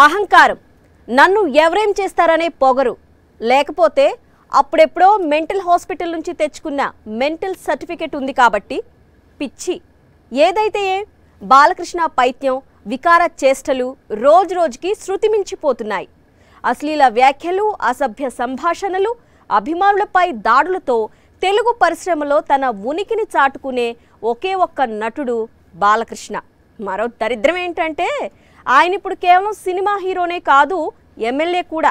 అహంకారం, నన్ను ఎవరేం చేస్తారనే పొగరు, లేకపోతే అప్పుడెప్పుడో మెంటల్ హాస్పిటల్ నుంచి తెచ్చుకున్న మెంటల్ సర్టిఫికెట్ ఉంది కాబట్టి పిచ్చి. ఏదైతే బాలకృష్ణ పైత్యం, వికార చేష్టలు రోజురోజుకి శృతి మించిపోతున్నాయి. అశ్లీల వ్యాఖ్యలు, అసభ్య సంభాషణలు, అభిమానులపై దాడులతో తెలుగు పరిశ్రమలో తన ఉనికిని చాటుకునే ఒకే ఒక్క నటుడు బాలకృష్ణ. మరో దరిద్రం ఏంటంటే ఆయన ఇప్పుడు కేవలం సినిమా హీరోనే కాదు, ఎమ్మెల్యే కూడా.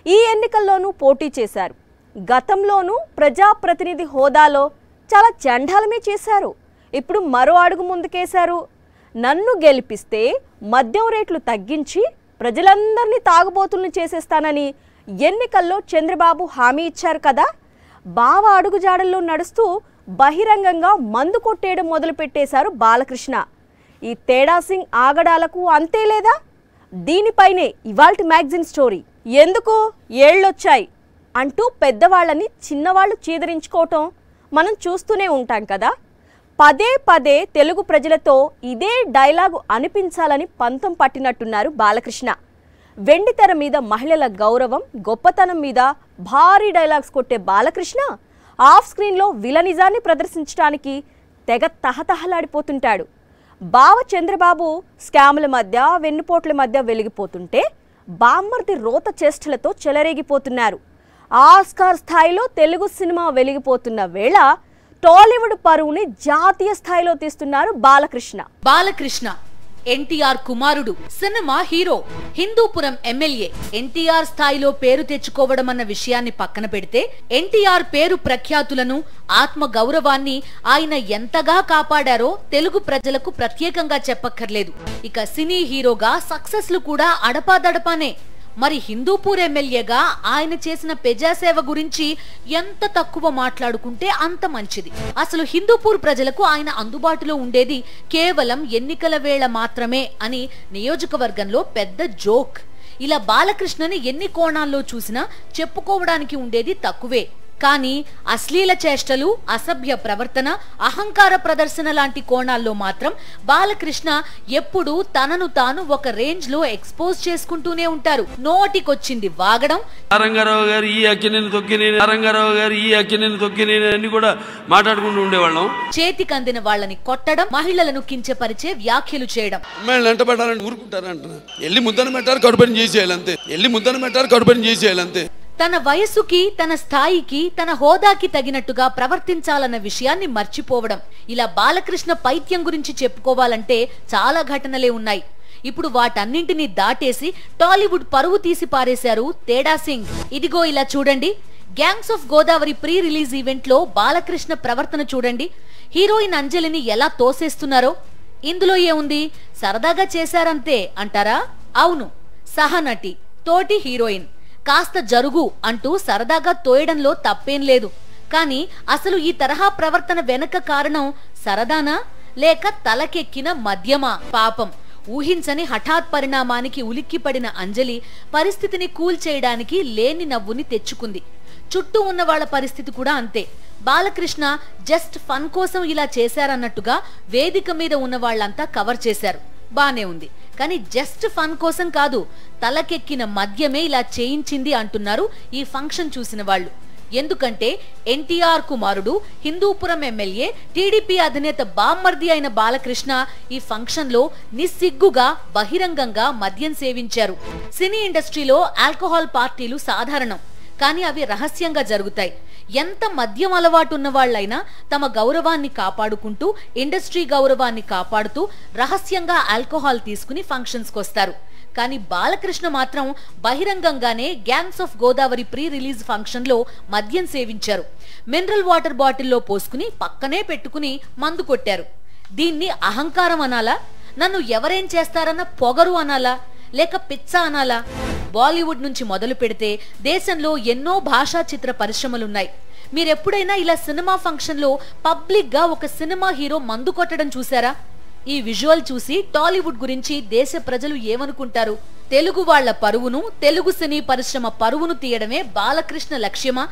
ఈ ఎన్నికల్లోనూ పోటీ చేశారు. గతంలోనూ ప్రజాప్రతినిధి హోదాలో చాలా చండాలమే చేశారు. ఇప్పుడు మరో అడుగు ముందుకేశారు. నన్ను గెలిపిస్తే మద్యం రేట్లు తగ్గించి ప్రజలందరినీ తాగుబోతులను చేసేస్తానని ఎన్నికల్లో చంద్రబాబు హామీ ఇచ్చారు కదా. బావ అడుగుజాడల్లో నడుస్తూ బహిరంగంగా మందు కొట్టేయడం మొదలుపెట్టేశారు బాలకృష్ణ. ఈ తేడా సింగ్ ఆగడాలకు అంతే లేదా? దీనిపైనే ఇవాల్టి మ్యాగజైన్ స్టోరీ. ఎందుకు ఏళ్ళొచ్చాయి అంటూ పెద్దవాళ్ళని చిన్నవాళ్ళు చీదరించుకోవటం మనం చూస్తూనే ఉంటాం కదా. పదే పదే తెలుగు ప్రజలతో ఇదే డైలాగు అనిపించాలని పంతం పట్టినట్టున్నారు బాలకృష్ణ. వెండితెర మీద మహిళల గౌరవం, గొప్పతనం మీద భారీ డైలాగ్స్ కొట్టే బాలకృష్ణ ఆఫ్ స్క్రీన్లో విలనిజాన్ని ప్రదర్శించడానికి తెగ తహతహలాడిపోతుంటాడు. బావ చంద్రబాబు స్కాముల మధ్య, వెన్నుపోట్ల మధ్య వెలిగిపోతుంటే బామ్మర్ది రోత చేష్టలతో చెలరేగిపోతున్నారు. ఆస్కార్ స్థాయిలో తెలుగు సినిమా వెలిగిపోతున్న వేళ టాలీవుడ్ పరువుని జాతీయ స్థాయిలో తీస్తున్నారు బాలకృష్ణ. ఎన్టీఆర్ కుమారుడు, cinema hero, Hindupuram MLA. NTR స్థాయిలో పేరు తెచ్చుకోవడం అన్న విషయాన్ని పక్కన పెడితే ఎన్టీఆర్ పేరు ప్రఖ్యాతులను, ఆత్మ గౌరవాన్ని ఆయన ఎంతగా కాపాడారో తెలుగు ప్రజలకు ప్రత్యేకంగా చెప్పక్కర్లేదు. ఇక సినీ హీరోగా సక్సెస్లు కూడా అడపాదడపానే. మరి హిందూపూర్ ఎమ్మెల్యేగా ఆయన చేసిన ప్రజాసేవ గురించి ఎంత తక్కువ మాట్లాడుకుంటే అంత మంచిది. అసలు హిందూపూర్ ప్రజలకు ఆయన అందుబాటులో ఉండేది కేవలం ఎన్నికల వేళ మాత్రమే అని నియోజకవర్గంలో పెద్ద జోక్. ఇలా బాలకృష్ణని ఎన్ని కోణాల్లో చూసినా చెప్పుకోవడానికి ఉండేది తక్కువే. కానీ అశ్లీల చేష్టలు, అసభ్య ప్రవర్తన, అహంకార ప్రదర్శన లాంటి కోణాల్లో మాత్రం బాలకృష్ణ ఎప్పుడూ తనను తాను ఒక రేంజ్ లో ఎక్స్పోజ్ చేసుకుంటూనే ఉంటారు. నోటికొచ్చింది వాగడం, రంగారావు గారు ఈ అక్కినేని తొక్కిని, రంగారావు గారు ఈ అక్కినేని తొక్కిని అన్ని కూడా మాట్లాడుకుంటూ ఉండేవాళ్ళం. చేతికి అందిన వాళ్ళని కొట్టడం, మహిళలను కించపరిచే వ్యాఖ్యలు చేయడం. వెంట పెట్టాలని ఊరుకుంటారంటున్నా. ఎల్లి ముద్దను పెట్టారు, కడుపుని చేసేయాలంతే. ఎల్లి ముద్దను పెట్టారు, కడుపుని చేసేయాలంతే. తన వయసుకి, తన స్థాయికి, తన హోదాకి తగినట్టుగా ప్రవర్తించాలన్న విషయాన్ని మర్చిపోవడం. ఇలా బాలకృష్ణ పైత్యం గురించి చెప్పుకోవాలంటే చాలా ఘటనలే ఉన్నాయి. ఇప్పుడు వాటన్నింటినీ దాటేసి టాలీవుడ్ పరువు తీసి పారేశారు తేడా సింగ్. ఇదిగో ఇలా చూడండి. Gangs of Godavari pre release event లో బాలకృష్ణ ప్రవర్తన చూడండి. హీరోయిన్ అంజలిని ఎలా తోసేస్తున్నారో. ఇందులో ఏముంది, సరదాగా చేశారంతే అంటారా? అవును, సహనటి, తోటి హీరోయిన్. కాస్త జరుగు అంటూ సరదాగా తోయడంలో తప్పేం లేదు. కానీ అసలు ఈ తరహా ప్రవర్తన వెనక కారణం సరదానా లేక తలకెక్కిన మద్యమా? పాపం, ఊహించని హఠాత్ పరిణామానికి ఉలిక్కిపడిన అంజలి పరిస్థితిని కూల్ చేయడానికి లేని నవ్వుని తెచ్చుకుంది. చుట్టూ ఉన్న వాళ్ల పరిస్థితి కూడా అంతే. బాలకృష్ణ జస్ట్ ఫన్ కోసం ఇలా చేశారన్నట్టుగా వేదిక మీద ఉన్న వాళ్లంతా కవర్ చేశారు. బానే ఉంది. కానీ జస్ట్ ఫన్ కోసం కాదు, తలకెక్కిన మద్యమే ఇలా చేయించింది అంటున్నారు ఈ ఫంక్షన్ చూసిన వాళ్ళు. ఎందుకంటే ఎన్టీఆర్ కుమారుడు, హిందూపురం ఎమ్మెల్యే, టీడీపీ అధినేత బామ్మర్ది అయిన బాలకృష్ణ ఈ ఫంక్షన్ లో నిస్సిగ్గుగా బహిరంగంగా మద్యం సేవించారు. సినీ ఇండస్ట్రీలో ఆల్కహాల్ పార్టీలు సాధారణం, కానీ అవి రహస్యంగా జరుగుతాయి. ఎంత మద్యం అలవాటున్న వాళ్లైనా తమ గౌరవాన్ని కాపాడుకుంటూ, ఇండస్ట్రీ గౌరవాన్ని కాపాడుతూ రహస్యంగా ఆల్కహాల్ తీసుకుని ఫంక్షన్స్ కొస్తారు. కానీ బాలకృష్ణ మాత్రం బహిరంగంగానే gangs of Godavari pre release function లో మద్యం సేవించారు. మినరల్ వాటర్ బాటిల్లో పోసుకుని పక్కనే పెట్టుకుని మందు కొట్టారు. దీన్ని అహంకారం అనాలా, నన్ను ఎవరేం చేస్తారన్న పొగరు అనాలా, లేక పిచ్చ అనాలా? బాలీవుడ్ నుంచి మొదలు పెడితే దేశంలో ఎన్నో భాషా చిత్ర పరిశ్రమలున్నాయి. మీరెప్పుడైనా ఇలా సినిమా ఫంక్షన్ లో పబ్లిక్ గా ఒక సినిమా హీరో మందు కొట్టడం చూసారా? ఈ విజువల్ చూసి టాలీవుడ్ గురించి దేశ ప్రజలు ఏమనుకుంటారు? తెలుగు వాళ్ల పరువును, తెలుగు సినీ పరిశ్రమ పరువును తీయడమే బాలకృష్ణ లక్ష్యమా?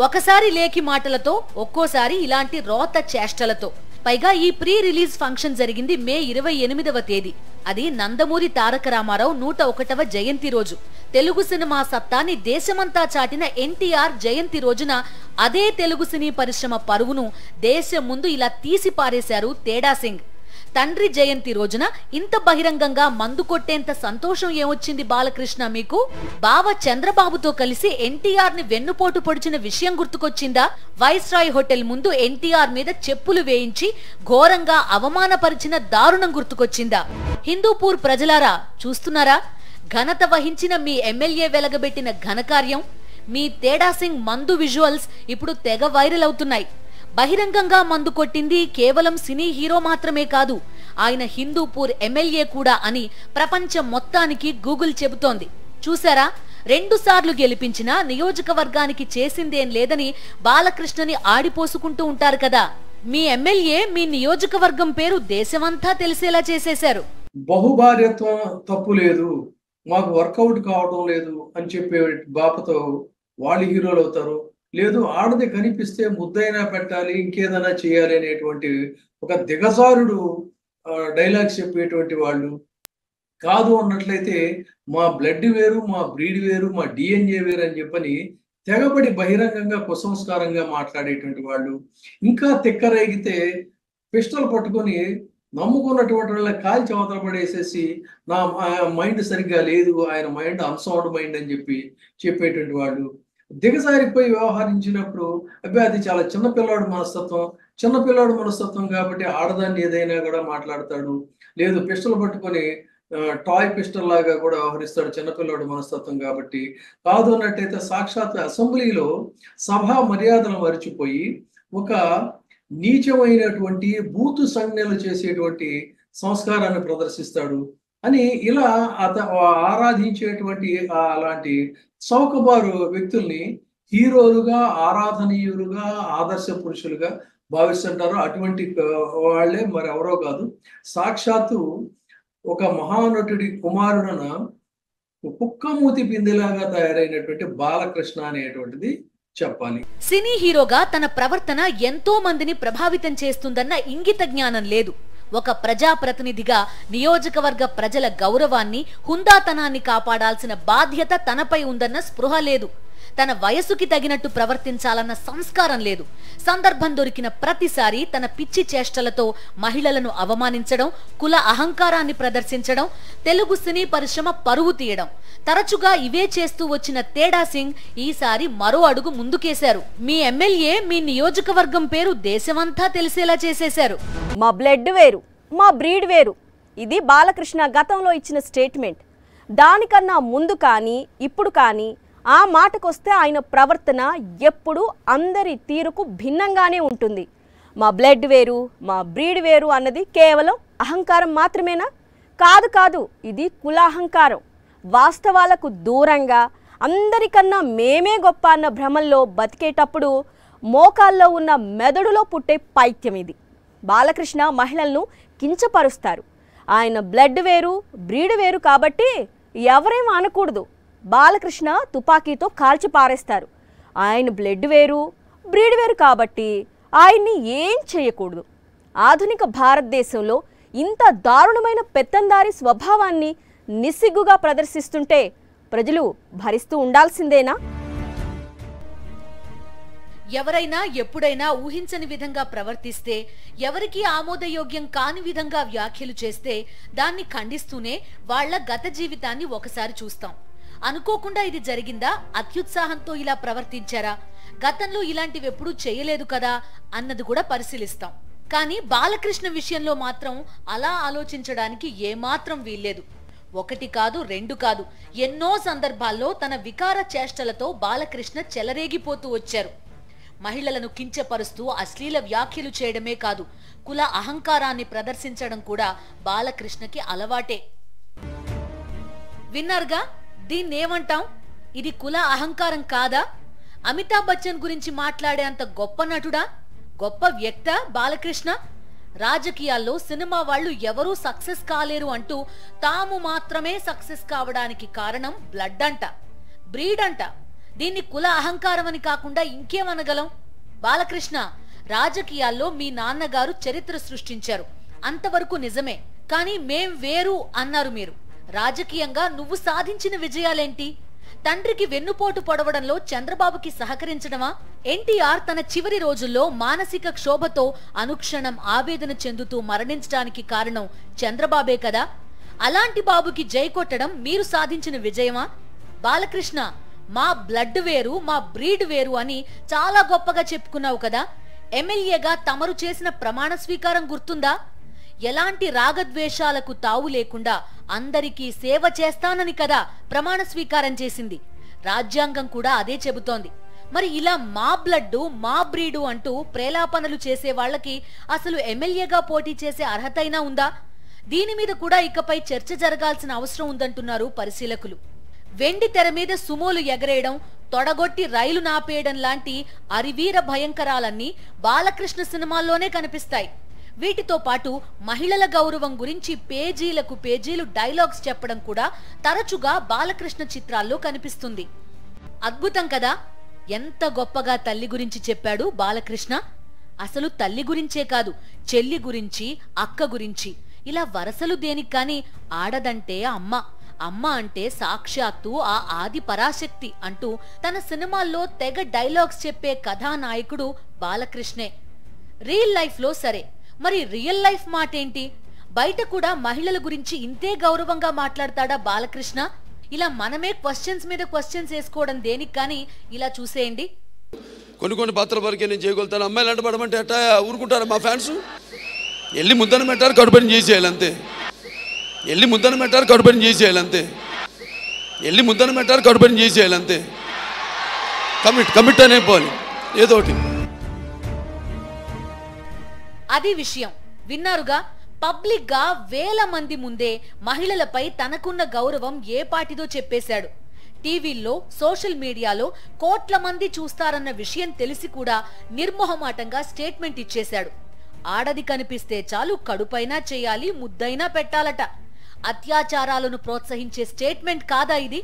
ఒకసారి లేకి మాటలతో, ఒక్కోసారి ఇలాంటి రోత చేష్టలతో. పైగా ఈ ప్రీ రిలీజ్ ఫంక్షన్ జరిగింది మే 28వ తేదీ. అది నందమూరి తారక రామారావు 101వ జయంతి రోజు. తెలుగు సినిమా సత్తాని దేశమంతా చాటిన ఎన్టీఆర్ జయంతి రోజున అదే తెలుగు సినీ పరిశ్రమ పరువును దేశం ముందు ఇలా తీసి పారేశారు తేడా సింగ్. తండ్రి జయంతి రోజున ఇంత బహిరంగంగా మందు కొట్టేంత సంతోషం ఏమొచ్చింది బాలకృష్ణ మీకు? బావ చంద్రబాబుతో కలిసి ఎన్టీఆర్ ని వెన్నుపోటు పొడిచిన విషయం గుర్తుకొచ్చిందా? వైస్రాయ్ హోటల్ ముందు ఎన్టీఆర్ మీద చెప్పులు వేయించి ఘోరంగా అవమానపరిచిన దారుణం గుర్తుకొచ్చిందా? హిందూపూర్ ప్రజలారా చూస్తున్నారా? ఘనత వహించిన మీ ఎమ్మెల్యే వెలగబెట్టిన ఘనకార్యం, మీ తేడా సింగ్ మందు విజువల్స్ ఇప్పుడు తెగ వైరల్ అవుతున్నాయి. బహిరంగంగా మందు కొట్టింది కేవలం సినీ హీరో మాత్రమే కాదు, ఆయన హిందూపూర్ ఎమ్మెల్యే కూడా అని ప్రపంచం మొత్తానికి గూగుల్ చెబుతోంది. చూసారా, 2 సార్లు గెలిపించినా నియోజకవర్గానికి చేసిందేం లేదని బాలకృష్ణని ఆడిపోసుకుంటూ ఉంటారు కదా. మీ ఎమ్మెల్యే మీ నియోజకవర్గం పేరు దేశమంతా తెలిసేలా చేసేశారు. బహుభార్యత్వం తప్పు లేదు, మాకు వర్కౌట్ కావడం లేదు అని చెప్పే బాపతో వాళ్ళు హీరోలు అవుతారు. లేదు, ఆడది కనిపిస్తే ముద్దైనా పెట్టాలి, ఇంకేదైనా చేయాలి అనేటువంటి ఒక దిగజారుడు డైలాగ్స్ చెప్పేటువంటి వాళ్ళు. కాదు అన్నట్లయితే మా బ్లడ్ వేరు, మా బ్రీడ్ వేరు, మా డిఎన్ఏ వేరు అని చెప్పని తెగబడి బహిరంగంగా కుసంస్కారంగా మాట్లాడేటువంటి వాళ్ళు. ఇంకా తిక్కరేగితే పిస్టల్ పట్టుకొని నమ్ముకున్నటువంటి వాళ్ళ కాల్చి అవతల పడేసేసి నా మైండ్ సరిగ్గా లేదు, ఆయన మైండ్ అన్సౌండ్ మైండ్ అని చెప్పేటువంటి వాళ్ళు. దిగజారిపోయి వ్యవహరించినప్పుడు అబ్బాయి అది చాలా చిన్నపిల్లాడు మనస్తత్వం కాబట్టి ఆడదాన్ని ఏదైనా కూడా మాట్లాడతాడు. లేదు, పిస్టల్ పట్టుకొని టాయ్ పిస్టల్ లాగా కూడా వ్యవహరిస్తాడు చిన్నపిల్లాడు మనస్తత్వం కాబట్టి. కాదు అన్నట్టయితే సాక్షాత్ అసెంబ్లీలో సభా మర్యాదలు మరిచిపోయి ఒక నీచమైనటువంటి బూతు సంజ్ఞలు చేసేటువంటి సంస్కారాన్ని ప్రదర్శిస్తాడు అని ఇలా ఆరాధించేటువంటి అలాంటి చౌకబారు వ్యక్తుల్ని హీరోలుగా, ఆరాధనీయులుగా, ఆదర్శ పురుషులుగా భావిస్తుంటారు. అటువంటి వాళ్ళే మరి ఎవరో కాదు, సాక్షాత్తు ఒక మహానటుడి కుమారుడన కుక్కమూతి బిందెలాగా తయారైనటువంటి బాలకృష్ణ అనేటువంటిది చెప్పాలి. సినీ హీరోగా తన ప్రవర్తన ఎంతో మందిని ప్రభావితం చేస్తుందన్న ఇంగిత జ్ఞానం లేదు. ఒక ప్రజాప్రతినిధిగా నియోజకవర్గ ప్రజల గౌరవాన్ని, హుందాతనాన్ని కాపాడాల్సిన బాధ్యత తనపై ఉందన్న స్పృహ లేదు. తన వయసుకి తగినట్టు ప్రవర్తించాలన్న సంస్కారం లేదు. సందర్భం దొరికిన ప్రతిసారి తన పిచ్చి చేష్టలతో మహిళలను అవమానించడం, కుల అహంకారాన్ని ప్రదర్శించడం, తెలుగు సినీ పరిశ్రమ పరువు తీయడం, తరచుగా ఇవే చేస్తూ వచ్చిన తేడా సింగ్ ఈసారి మరో అడుగు ముందుకేశారు. మీ ఎమ్మెల్యే మీ నియోజకవర్గం పేరు దేశమంతా తెలిసేలా చేసేశారు. మా బ్లడ్ వేరు, మా బ్రీడ్ వేరు, ఇది బాలకృష్ణ గతంలో ఇచ్చిన స్టేట్మెంట్. దానికన్నా ముందు కానీ ఇప్పుడు కానీ ఆ మాటకొస్తే ఆయన ప్రవర్తన ఎప్పుడు అందరి తీరుకు భిన్నంగానే ఉంటుంది. మా బ్లడ్ వేరు, మా బ్రీడ్ వేరు అన్నది కేవలం అహంకారం మాత్రమేనా? కాదు, ఇది కులాహంకారం. వాస్తవాలకు దూరంగా అందరికన్నా మేమే గొప్ప అన్న భ్రమల్లో బతికేటప్పుడు మోకాల్లో ఉన్న మెదడులో పుట్టే పైత్యం ఇది. బాలకృష్ణ మహిళలను కించపరుస్తారు. ఆయన బ్లడ్ వేరు, బ్రీడ్ వేరు కాబట్టి ఎవరేం అనకూడదు. బాలకృష్ణ తుపాకీతో కాల్చి పారేస్తారు. ఆయన బ్లడ్ వేరు, బ్రీడ్ వేరు కాబట్టి ఆయన్ని ఏం చేయకూడదు. ఆధునిక భారతదేశంలో ఇంత దారుణమైన పెత్తందారి స్వభావాన్ని నిస్సిగ్గుగా ప్రదర్శిస్తుంటే ప్రజలు భరిస్తూ ఉండాల్సిందేనా? ఎవరైనా ఎప్పుడైనా ఊహించని విధంగా ప్రవర్తిస్తే, ఎవరికి ఆమోదయోగ్యం కాని విధంగా వ్యాఖ్యలు చేస్తే దాన్ని ఖండిస్తూనే వాళ్ల గత జీవితాన్ని ఒకసారి చూస్తాం. అనుకోకుండా ఇది జరిగిందా, అత్యుత్సాహంతో ఇలా ప్రవర్తించారా, గతంలో ఇలాంటివి ఎప్పుడూ చేయలేదు కదా అన్నది కూడా పరిశీలిస్తాం. కానీ బాలకృష్ణ విషయంలో మాత్రం అలా ఆలోచించడానికి ఏమాత్రం వీల్లేదు. 1 కాదు 2 కాదు, ఎన్నో సందర్భాల్లో తన వికార చేష్టలతో బాలకృష్ణ చెలరేగిపోతూ వచ్చారు. మహిళలను కించపరుస్తూ అశ్లీల వ్యాఖ్యలు చేయడమే కాదు, కుల అహంకారాన్ని ప్రదర్శించడం కూడా బాలకృష్ణకి అలవాటే. విన్నారుగా, దీన్నేమంటాం? ఇది కుల అహంకారం కాదా? అమితాబ్ బచ్చన్ గురించి మాట్లాడే అంత గొప్ప నటుడా, గొప్ప వ్యక్త బాలకృష్ణ? రాజకీయాల్లో సినిమా వాళ్ళు ఎవరూ సక్సెస్ కాలేరు అంటూ తాము మాత్రమే సక్సెస్ కావడానికి కారణం బ్లడ్ అంట, బ్రీడ్ అంట. దీన్ని కుల అహంకారం అని కాకుండా ఇంకేమనగలం? బాలకృష్ణ, రాజకీయాల్లో మీ నాన్నగారు చరిత్ర సృష్టించారు, అంతవరకు నిజమే. కానీ మేం వేరు అన్నారు మీరు. రాజకీయంగా నువ్వు సాధించిన విజయాలేంటి? తండ్రికి వెన్నుపోటు పొడవడంలో చంద్రబాబుకి సహకరించడమా? ఎన్టీఆర్ తన చివరి రోజుల్లో మానసిక క్షోభతో అనుక్షణం ఆవేదన చెందుతూ మరణించడానికి కారణం చంద్రబాబే కదా. అలాంటి బాబుకి జై కొట్టడం మీరు సాధించిన విజయమా? బాలకృష్ణ, మా బ్లడ్ వేరు, మా బ్రీడ్ వేరు అని చాలా గొప్పగా చెప్పుకున్నావు కదా. ఎమ్మెల్యేగా తమరు చేసిన ప్రమాణ స్వీకారం గుర్తుందా? ఎలాంటి రాగద్వేషాలకు తావు లేకుండా అందరికీ సేవ చేస్తానని కదా ప్రమాణ స్వీకారం చేసింది. రాజ్యాంగం కూడా అదే చెబుతోంది. మరి ఇలా మా బ్లడ్, మా బ్రీడు అంటూ ప్రేలాపనలు చేసే వాళ్ళకి అసలు ఎమ్మెల్యేగా పోటీ చేసే అర్హత అయినా ఉందా? దీని మీద కూడా ఇకపై చర్చ జరగాల్సిన అవసరం ఉందంటున్నారు పరిశీలకులు. వెండి తెర మీద సుమోలు ఎగరేయడం, తొడగొట్టి రైలు నాపేయడం లాంటి అరివీర భయంకరాలన్నీ బాలకృష్ణ సినిమాల్లోనే కనిపిస్తాయి. వీటితో పాటు మహిళల గౌరవం గురించి పేజీలకు పేజీలు డైలాగ్స్ చెప్పడం కూడా తరచుగా బాలకృష్ణ చిత్రాల్లో కనిపిస్తుంది. అద్భుతం కదా. ఎంత గొప్పగా తల్లి గురించి చెప్పాడు బాలకృష్ణ. అసలు తల్లి గురించే కాదు, చెల్లి గురించి, అక్క గురించి, ఇలా వరసలు దేనికి కానీ ఆడదంటే అమ్మ, అమ్మ అంటే సాక్షాత్తు ఆ ఆది పరాశక్తి అంటూ తన సినిమాల్లో తెగ డైలాగ్స్ చెప్పే కథానాయకుడు బాలకృష్ణే. రియల్ లైఫ్ లో సరే, మరి రియల్ లైఫ్ మాటేంటి? బయట కూడా మహిళల గురించి ఇంతే గౌరవంగా మాట్లాడతాడా బాలకృష్ణ? ఇలా మనమే క్వశ్చన్స్ మీద క్వశ్చన్స్ వేసుకోవడం దేనికి కానీ ఇలా చూసేయండి. కొన్ని పాత్రల వరకే నేను చేయగలుగుతాను. అమ్మాయిలు అంట పడమంటే అట్టా ఊరుకుంటారు మా ఫ్యాన్స్. వెళ్ళి ముద్దను పెట్టారు, కడుపుని చేసేయాలి అంతే. వెళ్ళి ముద్దను పెట్టారు, కడుపుని చేసేయాలి అంతే. వెళ్ళి ముద్దను పెట్టారు, కడుపుని చేసేయాలి అంతే. కమిట్ అనే పోవాలి ఏదో ఒకటి. అది విషయం. విన్నారుగా, పబ్లిక్ గా వేల మంది ముందే మహిళలపై తనకున్న గౌరవం ఏ పాటిదో చెప్పేశాడు. టీవీల్లో, సోషల్ మీడియాలో కోట్ల మంది చూస్తారన్న విషయం తెలిసి కూడా నిర్మోహమాటంగా స్టేట్మెంట్ ఇచ్చేశాడు. ఆడది కనిపిస్తే చాలు కడుపైనా చేయాలి, ముద్దైనా పెట్టాలట. అత్యాచారాలను ప్రోత్సహించే స్టేట్మెంట్ కాదా ఇది?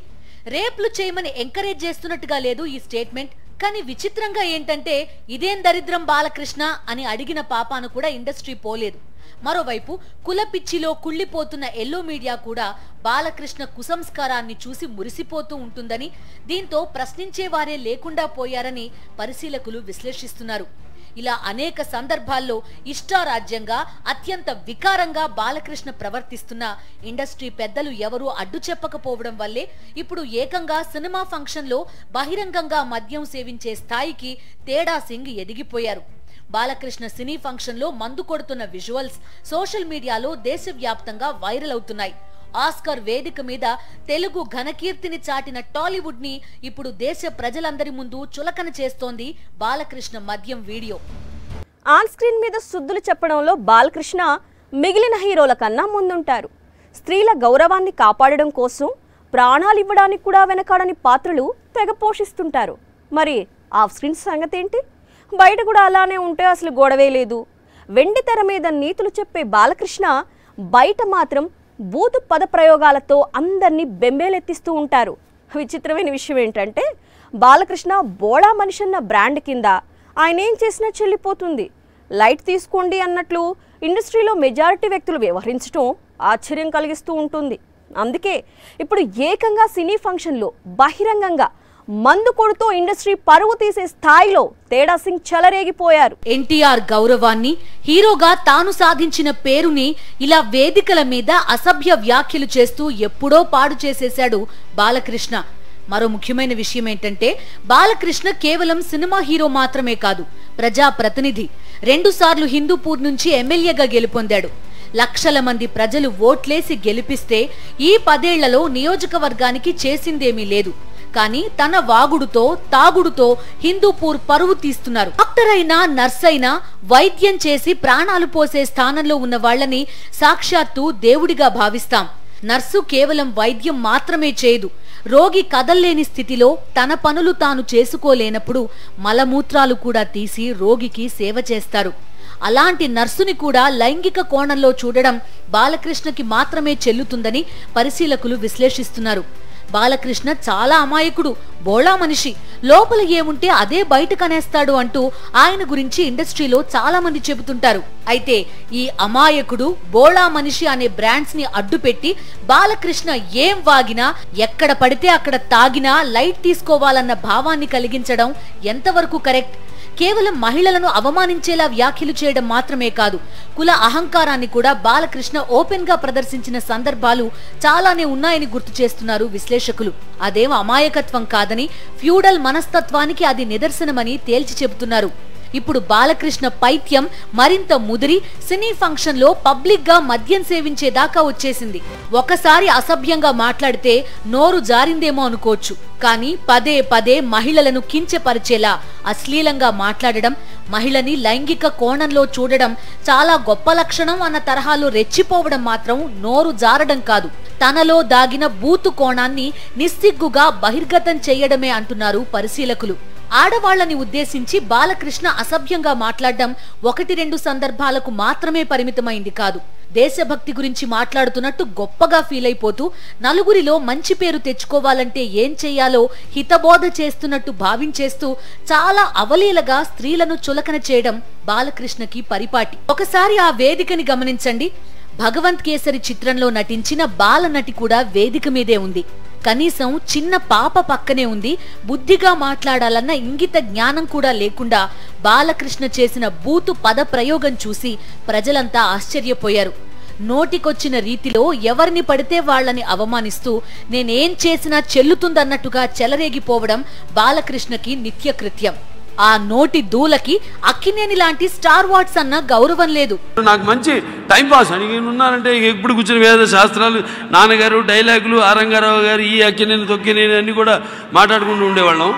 రేప్లు చేయమని ఎంకరేజ్ చేస్తున్నట్టుగా లేదు ఈ స్టేట్మెంట్. కానీ విచిత్రంగా ఏంటంటే, ఇదేం దరిద్రం బాలకృష్ణ అని అడిగిన పాపాను కూడా ఇండస్ట్రీ పోలేదు. మరోవైపు కులపిచ్చిలో కుళ్ళిపోతున్న ఎల్లో మీడియా కూడా బాలకృష్ణ కుసంస్కారాన్ని చూసి మురిసిపోతూ ఉంటుందని, దీంతో ప్రశ్నించేవారే లేకుండా పోయారని పరిశీలకులు విశ్లేషిస్తున్నారు. ఇలా అనేక సందర్భాల్లో ఇష్టారాజ్యంగా, అత్యంత వికారంగా బాలకృష్ణ ప్రవర్తిస్తున్న ఇండస్ట్రీ పెద్దలు ఎవరూ అడ్డు చెప్పకపోవడం వల్లే ఇప్పుడు ఏకంగా సినిమా ఫంక్షన్ లో బహిరంగంగా మద్యం సేవించే స్థాయికి తేడా సింగ్ ఎదిగిపోయారు. బాలకృష్ణ సినీ ఫంక్షన్ లో మందు కొడుతున్న విజువల్స్ సోషల్ మీడియాలో దేశవ్యాప్తంగా వైరల్ అవుతున్నాయి. ఆస్కార్ వేదిక మీద తెలుగు ఘనకీర్తిని చాటిన టాలీవుడ్ ని ఇప్పుడు దేశ ప్రజలందరి ముందు చులకన చేస్తోంది బాలకృష్ణ మద్యం వీడియో. ఆన్ స్క్రీన్ మీద సుద్దులు చెప్పడంలో బాలకృష్ణ మిగిలిన హీరోల కన్నా ముందుంటారు. స్త్రీల గౌరవాన్ని కాపాడడం కోసం ప్రాణాలు ఇవ్వడానికి కూడా వెనకాడని పాత్రలు తెగ పోషిస్తుంటారు. మరి ఆఫ్ స్క్రీన్ సంగతి ఏంటి? బయట కూడా అలానే ఉంటే అసలు గొడవే లేదు. వెండి తెర మీద నీతులు చెప్పే బాలకృష్ణ బయట మాత్రం బూతు పద ప్రయోగాలతో అందరినీ బెంబేలెత్తిస్తూ ఉంటారు. విచిత్రమైన విషయం ఏంటంటే, బాలకృష్ణ బోడా మనిషన్న బ్రాండ్ కింద ఆయన ఏం చేసినా చెల్లిపోతుంది. లైట్ తీసుకోండి అన్నట్లు ఇండస్ట్రీలో మెజారిటీ వ్యక్తులు వ్యవహరించడం ఆశ్చర్యం కలిగిస్తూ ఉంటుంది. అందుకే ఇప్పుడు ఏకంగా సినీ ఫంక్షన్లో బహిరంగంగా మందు కొడుతూ ఇండస్ట్రీ పరువు తీసే స్థాయిలో తేడా సింగ్ చెలరేగిపోయారు. ఎన్టీఆర్ గౌరవాన్ని, హీరోగా తాను సాధించిన పేరుని ఇలా వేదికల మీద అసభ్య వ్యాఖ్యలు చేస్తూ ఎప్పుడో పాడు చేసేశాడు బాలకృష్ణ. మరో ముఖ్యమైన విషయం ఏంటంటే, బాలకృష్ణ కేవలం సినిమా హీరో మాత్రమే కాదు, ప్రజా ప్రతినిధి. 2 సార్లు హిందూపూర్ నుంచి ఎమ్మెల్యేగా గెలుపొందాడు. లక్షల మంది ప్రజలు ఓట్లేసి గెలిపిస్తే ఈ 10 ఏళ్లలో నియోజకవర్గానికి చేసిందేమీ లేదు. కానీ తన వాగుడుతో, తాగుడుతో హిందూపూర్ పరువు తీస్తున్నారు. డాక్టర్ అయినా, నర్స్ అయినా వైద్యం చేసి ప్రాణాలు పోసే స్థానంలో ఉన్న వాళ్ళని సాక్షాత్తు దేవుడిగా భావిస్తాం. నర్సు కేవలం వైద్యం మాత్రమే చేయదు. రోగి కదల్లేని స్థితిలో తన పనులు తాను చేసుకోలేనప్పుడు మలమూత్రాలు కూడా తీసి రోగికి సేవ చేస్తారు. అలాంటి నర్సుని కూడా లైంగిక కోణంలో చూడడం బాలకృష్ణకి మాత్రమే చెల్లుతుందని పరిశీలకులు విశ్లేషిస్తున్నారు. బాలకృష్ణ చాలా అమాయకుడు, బోళా మనిషి. లోపల ఏముంటే అదే బయటకనేస్తాడు అంటూ ఆయన గురించి ఇండస్ట్రీలో చాలా మంది చెబుతుంటారు. అయితే ఈ అమాయకుడు బోళా మనిషి అనే బ్రాండ్స్ ని అడ్డుపెట్టి బాలకృష్ణ ఏం వాగినా, ఎక్కడ పడితే అక్కడ తాగినా లైట్ తీసుకోవాలన్న భావాన్ని కలిగించడం ఎంతవరకు కరెక్ట్? కేవలం మహిళలను అవమానించేలా వ్యాఖ్యలు చేయడం మాత్రమే కాదు, కుల అహంకారాన్ని కూడా బాలకృష్ణ ఓపెన్ గా ప్రదర్శించిన సందర్భాలు చాలానే ఉన్నాయని గుర్తు చేస్తున్నారు విశ్లేషకులు. అదేం అమాయకత్వం కాదని, ఫ్యూడల్ మనస్తత్వానికి అది నిదర్శనమని తేల్చి చెబుతున్నారు. ఇప్పుడు బాలకృష్ణ పైత్యం మరింత ముదిరి సినీ ఫంక్షన్ లో పబ్లిక్ గా మద్యం సేవించేదాకా వచ్చేసింది. ఒకసారి అసభ్యంగా మాట్లాడితే నోరు జారిందేమో అనుకోవచ్చు, కానీ పదే పదే మహిళలను కించపరిచేలా అశ్లీలంగా మాట్లాడడం, మహిళని లైంగిక కోణంలో చూడడం చాలా గొప్ప లక్షణం అన్న తరహాలో రెచ్చిపోవడం మాత్రం నోరు జారడం కాదు, తనలో దాగిన బూతు కోణాన్ని నిస్సిగ్గుగా బహిర్గతం చేయడమే అంటున్నారు పరిశీలకులు. ఆడవాళ్లని ఉద్దేశించి బాలకృష్ణ అసభ్యంగా మాట్లాడడం 1-2 సందర్భాలకు మాత్రమే పరిమితమైంది కాదు. దేశభక్తి గురించి మాట్లాడుతున్నట్టు గొప్పగా ఫీల్ అయిపోతూ నలుగురిలో మంచి పేరు తెచ్చుకోవాలంటే ఏం చెయ్యాలో హితబోధ చేస్తున్నట్టు భావించేస్తూ చాలా అవలీలగా స్త్రీలను చులకన చేయడం బాలకృష్ణకి పరిపాటి. ఒకసారి ఆ వేదికని గమనించండి. భగవంత్ కేసరి చిత్రంలో నటించిన బాలనటి కూడా వేదిక మీదే ఉంది. కనీసం చిన్న పాప పక్కనే ఉంది. బుద్ధిగా మాట్లాడాలన్న ఇంగిత జ్ఞానం కూడా లేకుండా బాలకృష్ణ చేసిన బూతు పద ప్రయోగం చూసి ప్రజలంతా ఆశ్చర్యపోయారు. నోటికొచ్చిన రీతిలో ఎవరిని పడితే వాళ్లని అవమానిస్తూ నేనేం చేసినా చెల్లుతుందన్నట్టుగా చెలరేగిపోవడం బాలకృష్ణకి నిత్యకృత్యం. ఆ నోటి దూలకి అక్కినేని లాంటి స్టార్ వాట్స్ అన్న గౌరవం లేదు. నాకు మంచి టైం పాస్ అని ఉన్నారంటే ఎప్పుడు కూర్చుని వేద శాస్త్రాలు, నాన్నగారు డైలాగులు, ఆరంగారావు గారు ఈ అక్కినేని తొక్కినేని అన్ని కూడా మాట్లాడుకుంటూ ఉండేవాళ్ళం.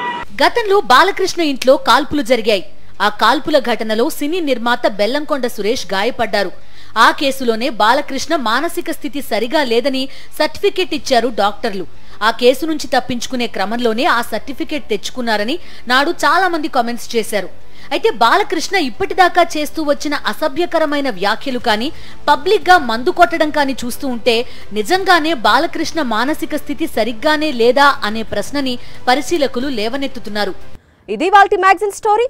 గతంలో బాలకృష్ణ ఇంట్లో కాల్పులు జరిగాయి. ఆ కాల్పుల ఘటనలో సినీ నిర్మాత బెల్లంకొండ సురేష్ గాయపడ్డారు. ఆ కేసులోనే బాలకృష్ణ మానసిక స్థితి సరిగా లేదని సర్టిఫికెట్ ఇచ్చారు డాక్టర్లు. ఆ కేసు నుంచి తప్పించుకునే క్రమంలోనే ఆ సర్టిఫికెట్ తెచ్చుకున్నారని నాడు చాలా మంది కామెంట్స్ చేశారు. అయితే బాలకృష్ణ ఇప్పటిదాకా చేస్తూ వచ్చిన అసభ్యకరమైన వ్యాఖ్యలు కానీ, పబ్లిక్ గా మందు కొట్టడం కానీ చూస్తూ ఉంటే నిజంగానే బాలకృష్ణ మానసిక స్థితి సరిగ్గానే లేదా అనే ప్రశ్నని పరిశీలకులు లేవనెత్తుతున్నారు. ఇది వాల్టి మ్యాగజైన్ స్టోరీ.